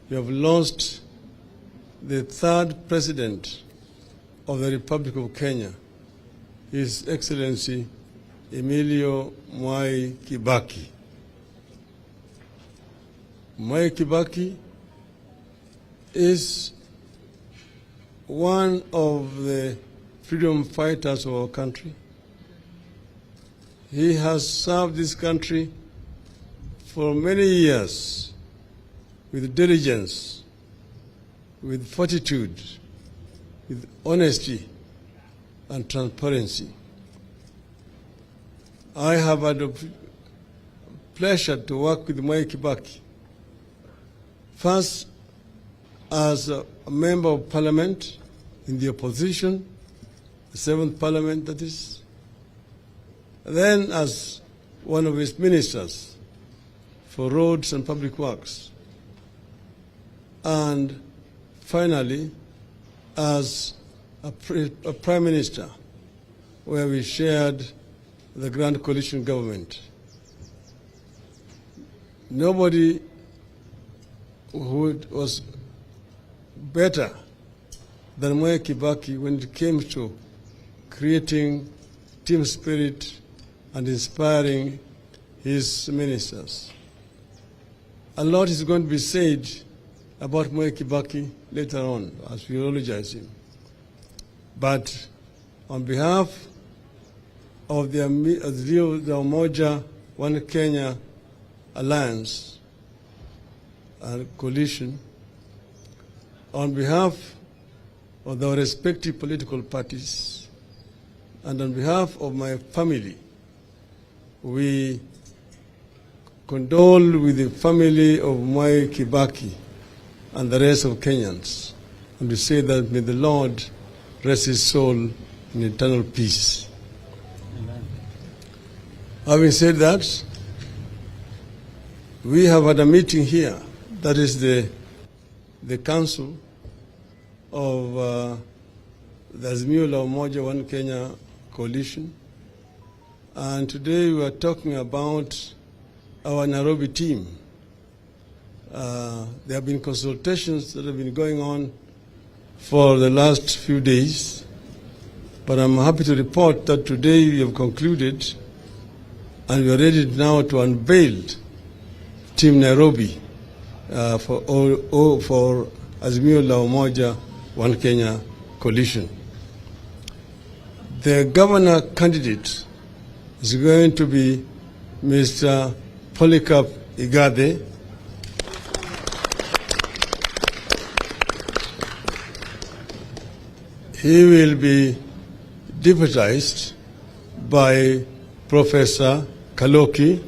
we have lost the third president of the Republic of Kenya, His Excellency Emilio Mwai Kibaki. Mwai Kibaki is one of the freedom fighters of our country. He has served this country for many years with diligence, with fortitude, with honesty and transparency. I have had the pleasure to work with Mwai Kibaki, first as a member of parliament in the opposition, the 7th parliament that is, then as one of his ministers for roads and public works, and finally as a prime minister where we shared the grand coalition government. Nobody who was better than Mwai Kibaki when it came to creating team spirit and inspiring his ministers. A lot is going to be said about Mwai Kibaki later on as we eulogize him. But on behalf of the Umoja One Kenya Alliance and coalition, on behalf of our respective political parties, and on behalf of my family, we condole with the family of Mwai Kibaki and the rest of Kenyans, and we say that may the Lord rest his soul in eternal peace. Amen. Having said that, we have had a meeting here, that is the council of the Azimio la Umoja One Kenya coalition, and today we are talking about our Nairobi team. There have been consultations that have been going on for the last few days, but I'm happy to report that today we have concluded and we are ready now to unveil Team Nairobi for Azimio la Umoja One Kenya coalition. The governor candidate is going to be Mr. Polycarp Igade. He will be deputized by Professor Kaloki.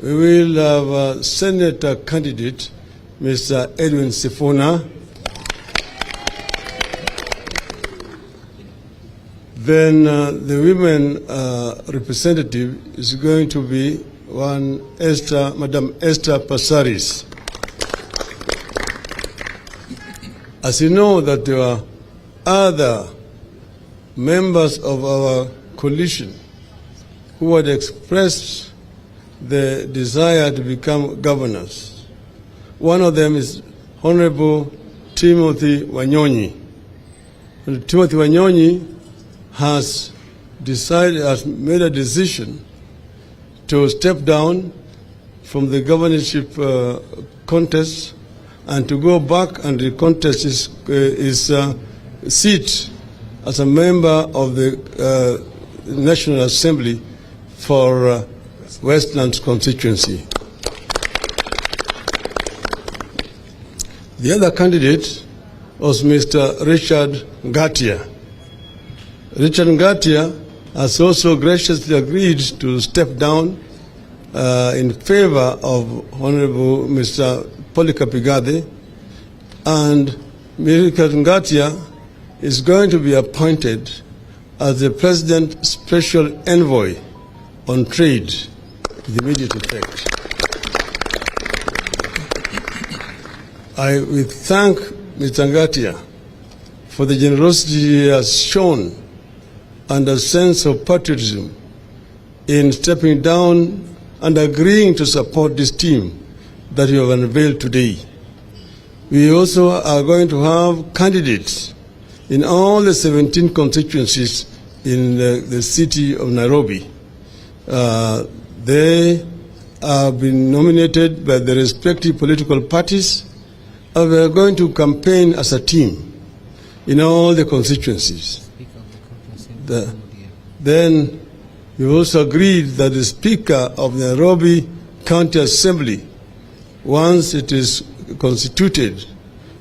We will have a senator candidate, Mr. Edwin Sifuna. Then the women representative is going to be Madam Esther Passaris. As you know that there are other members of our coalition who had expressed the desire to become governors. One of them is Honorable Timothy Wanyonyi. Timothy Wanyonyi has made a decision to step down from the governorship contest and to go back and contest his seat as a member of the National Assembly for Westlands constituency. The other candidate was Mr. Richard Ngatia. Richard Ngatia has also graciously agreed to step down in favor of Honorable Mr. Polycarp Igade, and Richard Ngatia is going to be appointed as the President's Special Envoy on Trade with immediate effect. We thank Mr. Ngatia for the generosity he has shown and a sense of patriotism in stepping down and agreeing to support this team that you have unveiled today. We also are going to have candidates in all the 17 constituencies in the city of Nairobi. They have been nominated by the respective political parties, and we are going to campaign as a team in all the constituencies. Then we also agreed that the Speaker of the Nairobi County Assembly, once it is constituted,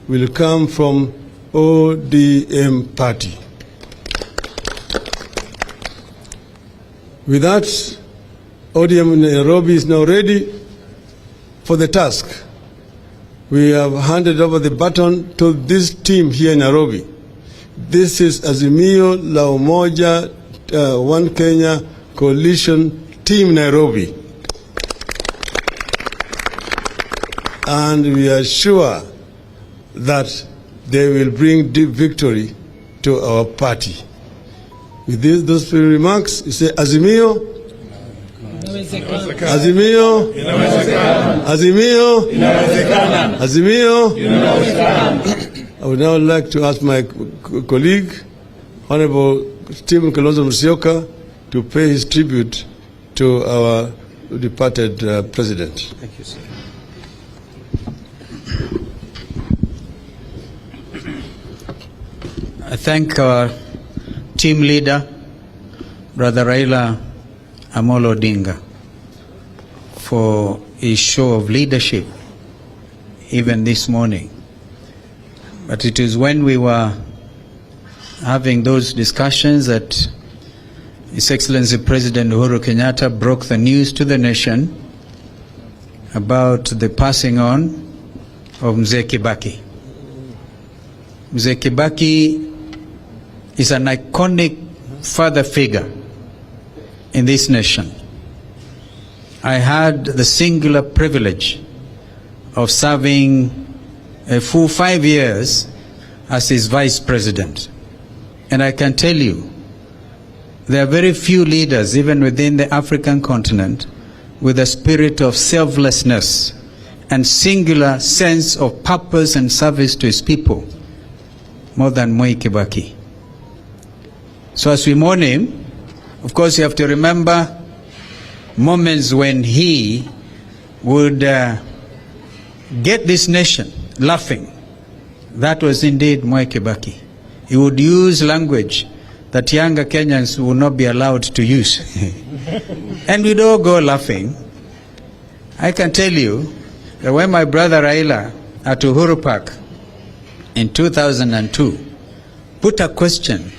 will come from ODM party. With that, ODM in Nairobi is now ready for the task. We have handed over the baton to this team here in Nairobi. This is Azimio la Umoja One Kenya Coalition Team Nairobi. And we are sure that they will bring deep victory to our party. With those few remarks, you say Azimio, Azimio, Azimio, Azimio. I would now like to ask my colleague, Honorable Stephen Kalonzo Musyoka, to pay his tribute to our departed president. Thank you, sir. I thank our team leader, Brother Raila Odinga, for his show of leadership even this morning. But it is when we were having those discussions that His Excellency President Uhuru Kenyatta broke the news to the nation about the passing on of Mzee Kibaki. Mzee Kibaki is an iconic father figure in this nation. I had the singular privilege of serving a full 5 years as his vice president. And I can tell you, there are very few leaders, even within the African continent, with a spirit of selflessness and singular sense of purpose and service to his people, more than Mwai Kibaki. So as we mourn him, of course you have to remember moments when he would get this nation laughing. That was indeed Mwai Kibaki. He would use language that younger Kenyans would not be allowed to use. And we'd all go laughing. I can tell you that when my brother Raila at Uhuru Park in 2002 put a question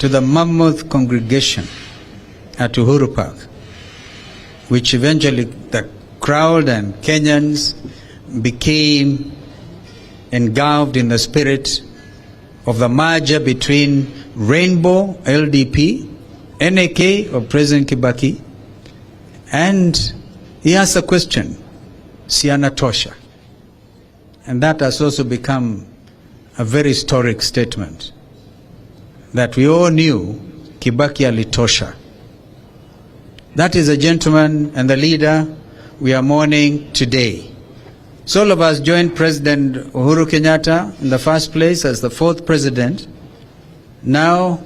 to the mammoth congregation at Uhuru Park, which eventually the crowd and Kenyans became engulfed in the spirit of the merger between Rainbow, LDP, NAK of President Kibaki, and he asked a question, Siana Tosha. And that has also become a very historic statement, that we all knew Kibaki alitosha. That is the gentleman and the leader we are mourning today. So all of us joined President Uhuru Kenyatta in the first place as the fourth president. Now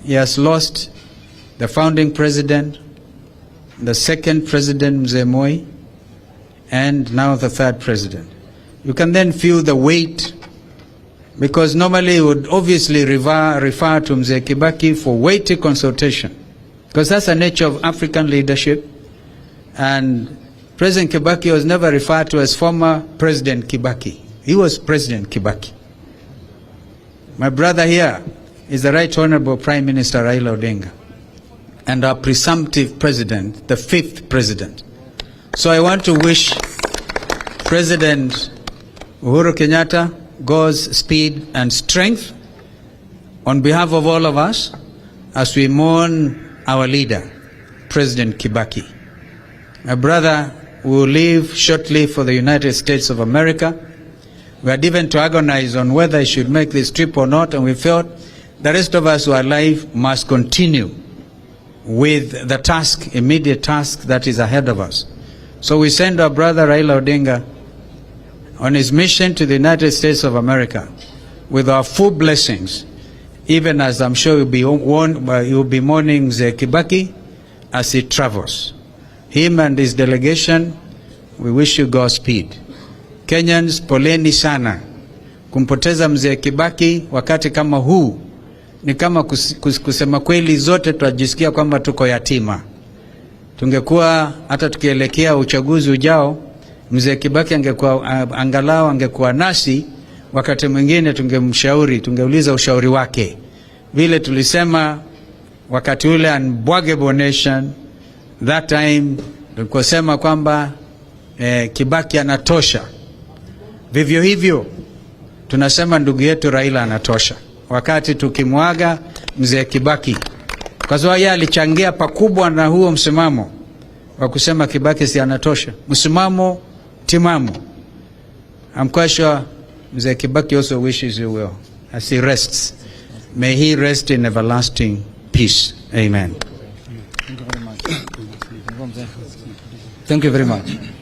he has lost the founding president, the second president, Mzee Moi, and now the third president. You can then feel the weight, because normally he would obviously refer to Mzee Kibaki for weighty consultation, because that's the nature of African leadership. And President Kibaki was never referred to as former President Kibaki. He was President Kibaki. My brother here is the Right Honorable Prime Minister Raila Odinga, and our presumptive president, the fifth president. So I want to wish President Uhuru Kenyatta God's speed and strength on behalf of all of us as we mourn our leader, President Kibaki. My brother will leave shortly for the United States of America. We had even to agonize on whether he should make this trip or not, and we felt the rest of us who are alive must continue with the task, immediate task that is ahead of us. So we send our brother Raila Odinga on his mission to the United States of America with our full blessings, even as I'm sure you'll be mourning Mzee Kibaki as he travels. Him and his delegation, we wish you Godspeed. Kenyans, poleni sana. Kumpoteza Mzee Kibaki wakati kama huu ni kama kusema kweli, zote tunajisikia kwamba tuko yatima. Tungekuwa hata tukielekea uchaguzi ujao, Mzee Kibaki angalau angekuwa nasi, wakati mwingine tungemshauri, tungeuliza ushauri wake. Vile tulisema wakati ule unbwaggable nation, that time tulikosema kwamba Kibaki anatosha. Vivyo hivyo tunasema ndugu yetu Raila anatosha, wakati tukimwaga Mzee Kibaki, kwa sababu yeye alichangia pakubwa na huo msimamo wa kusema Kibaki si anatosha, msimamo timamu. I'm quite sure Mzee Kibaki also wishes you well as he rests. May he rest in everlasting peace. Amen. Thank you very much.